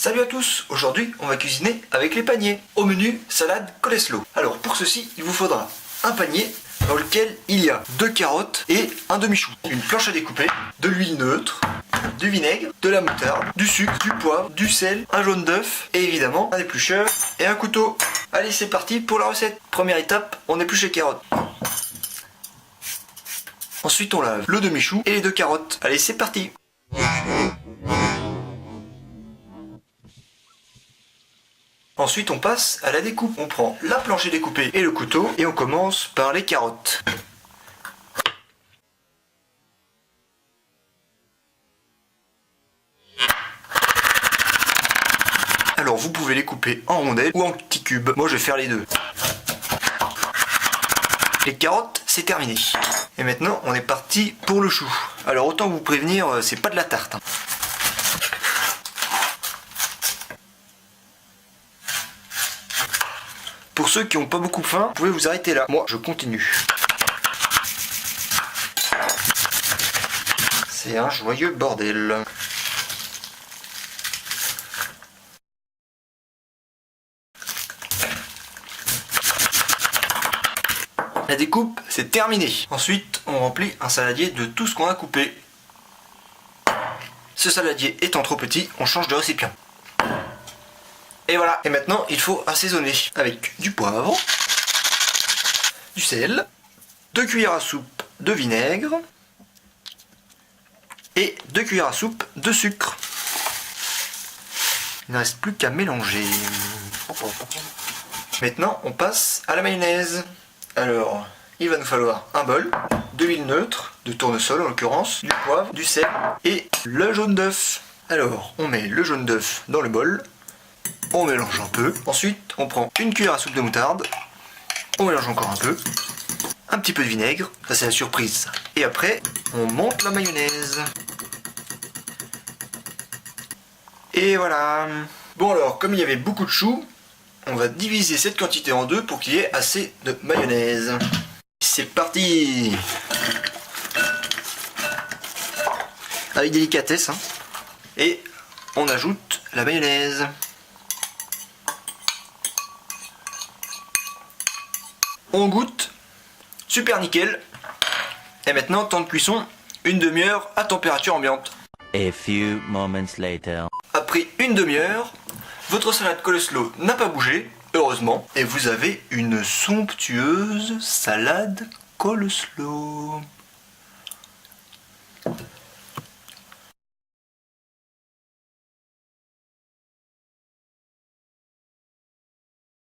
Salut à tous, aujourd'hui on va cuisiner avec les paniers. Au menu, salade coleslaw. Alors pour ceci, il vous faudra un panier dans lequel il y a 2 carottes et un demi-chou, une planche à découper, de l'huile neutre, du vinaigre, de la moutarde, du sucre, du poivre, du sel, un jaune d'œuf et évidemment un éplucheur et un couteau. Allez, c'est parti pour la recette. Première étape, on épluche les carottes. Ensuite on lave le demi-chou et les 2 carottes. Allez, c'est parti. Ensuite on passe à la découpe. On prend la planche découpée et le couteau et on commence par les carottes. Alors vous pouvez les couper en rondelles ou en petits cubes. Moi je vais faire les deux. Les carottes, c'est terminé. Et maintenant on est parti pour le chou. Alors autant vous prévenir, c'est pas de la tarte. Pour ceux qui n'ont pas beaucoup faim, vous pouvez vous arrêter là. Moi, je continue. C'est un joyeux bordel. La découpe, c'est terminé. Ensuite, on remplit un saladier de tout ce qu'on a coupé. Ce saladier étant trop petit, on change de récipient. Et voilà. Et maintenant, il faut assaisonner avec du poivre, du sel, 2 cuillères à soupe de vinaigre et 2 cuillères à soupe de sucre. Il ne reste plus qu'à mélanger. Maintenant, on passe à la mayonnaise. Alors, il va nous falloir un bol, de l'huile neutre, de tournesol en l'occurrence, du poivre, du sel et le jaune d'œuf. Alors, on met le jaune d'œuf dans le bol. On mélange un peu. Ensuite, on prend une cuillère à soupe de moutarde. On mélange encore un peu. Un petit peu de vinaigre. Ça, c'est la surprise. Et après, on monte la mayonnaise. Et voilà. Bon alors, comme il y avait beaucoup de choux, on va diviser cette quantité en deux pour qu'il y ait assez de mayonnaise. C'est parti. Avec délicatesse. Et on ajoute la mayonnaise. On goûte, super nickel. Et maintenant, temps de cuisson, une demi-heure à température ambiante. A few moments later. Après une demi-heure, votre salade coleslaw n'a pas bougé, heureusement, et vous avez une somptueuse salade coleslaw.